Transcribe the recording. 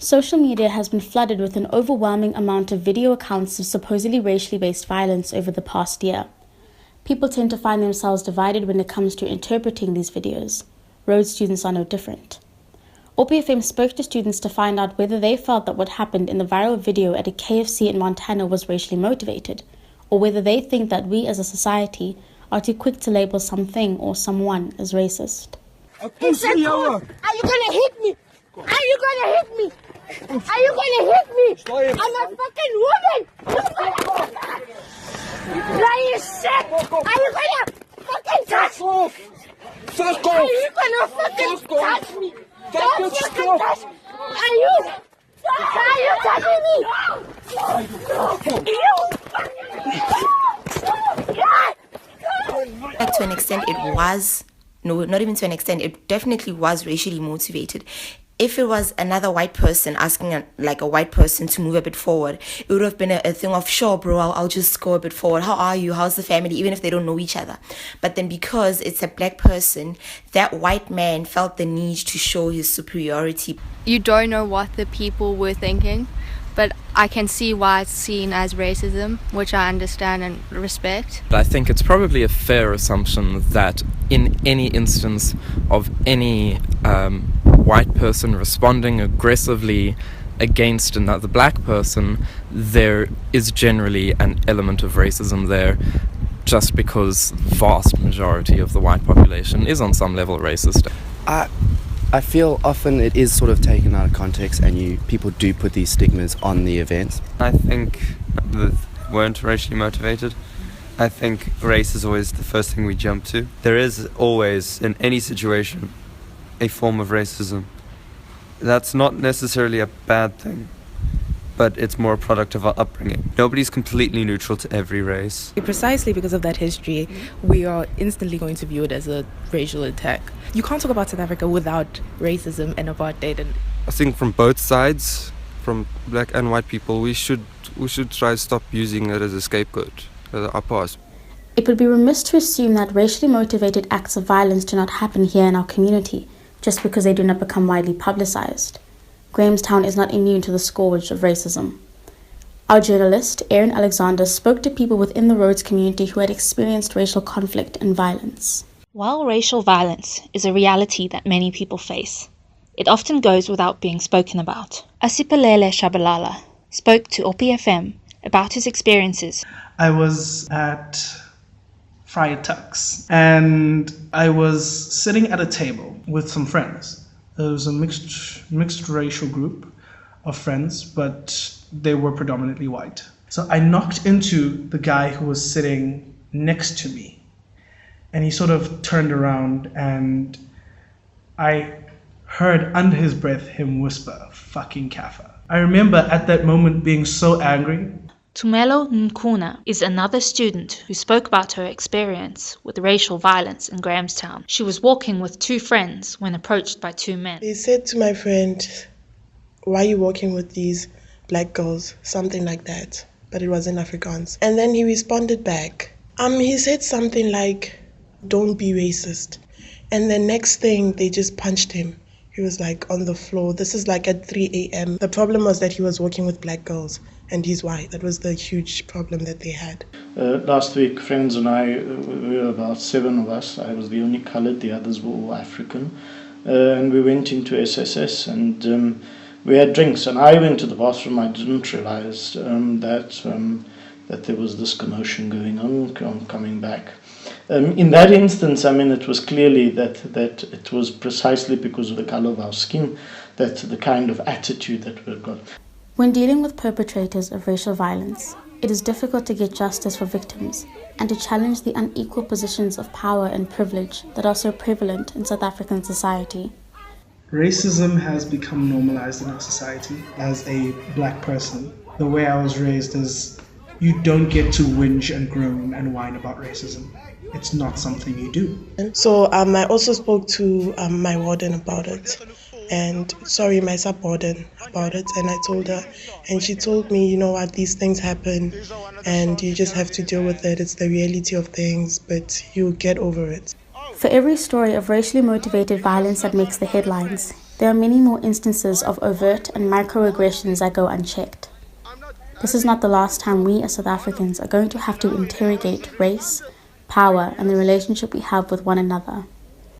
Social media has been flooded with an overwhelming amount of video accounts of supposedly racially based violence over the past year. People tend to find themselves divided when it comes to interpreting these videos. Road students are no different. OPFM spoke to students to find out whether they felt that what happened in the viral video at a KFC in Montana was racially motivated, or whether they think that we as a society are too quick to label something or someone as racist. He said, "Are you gonna hit me? Are you gonna hit me? Are you gonna hit me? I'm a fucking woman! Lying shit! Are you gonna fucking touch me? Are you gonna fucking touch me? Don't fucking touch me! Are you touching me? To an extent, it was, no, not even to an extent, it definitely was racially motivated. If it was another white person asking a white person to move a bit forward, it would have been a thing of, sure, bro, I'll just go a bit forward. How are you? How's the family? Even if they don't know each other. But then because it's a black person, that white man felt the need to show his superiority. You don't know what the people were thinking, but I can see why it's seen as racism, which I understand and respect. I think it's probably a fair assumption that in any instance of any white person responding aggressively against another black person, there is generally an element of racism there, just because the vast majority of the white population is on some level racist. I feel often it is sort of taken out of context, and people do put these stigmas on the events. I think that weren't racially motivated. I think race is always the first thing we jump to. There is always, in any situation, a form of racism. That's not necessarily a bad thing, but it's more a product of our upbringing. Nobody's completely neutral to every race. Precisely because of that history, we are instantly going to view it as a racial attack. You can't talk about South Africa without racism and apartheid. And I think from both sides, from black and white people, we should try to stop using it as a scapegoat, as our past. It would be remiss to assume that racially motivated acts of violence do not happen here in our community, just because they do not become widely publicized. Grahamstown is not immune to the scourge of racism. Our journalist, Aaron Alexander, spoke to people within the Rhodes community who had experienced racial conflict and violence. While racial violence is a reality that many people face, it often goes without being spoken about. Asipalele Shabalala spoke to OPFM about his experiences. I was at Friar Tuck's and I was sitting at a table with some friends. It was a mixed racial group of friends, but they were predominantly white. So I knocked into the guy who was sitting next to me, and he sort of turned around, and I heard under his breath him whisper, "Fucking Kaffir." I remember at that moment being so angry. Tumelo Nkuna is another student who spoke about her experience with racial violence in Grahamstown. She was walking with two friends when approached by two men. They said to my friend, "Why are you walking with these black girls?" Something like that, but it was in Afrikaans. And then he responded back. He said something like, "Don't be racist." And the next thing, they just punched him. He was like on the floor. This is like at 3 a.m. The problem was that he was walking with black girls and he's white. That was the huge problem that they had. Last week, friends and I, we were about 7 of us. I was the only coloured, the others were all African. And we went into SSS and we had drinks. And I went to the bathroom. I didn't realise that there was this commotion going on coming back. In that instance, it was clearly that it was precisely because of the colour of our skin, that the kind of attitude that we've got. When dealing with perpetrators of racial violence, it is difficult to get justice for victims and to challenge the unequal positions of power and privilege that are so prevalent in South African society. Racism has become normalized in our society. As a black person, the way I was raised is you don't get to whinge and groan and whine about racism. It's not something you do. So I also spoke to my warden about it, and my sub-warden about it, and I told her, and she told me, you know what, these things happen and you just have to deal with it. It's the reality of things, but you'll get over it. For every story of racially motivated violence that makes the headlines, there are many more instances of overt and microaggressions that go unchecked. This is not the last time we as South Africans are going to have to interrogate race, power, and the relationship we have with one another.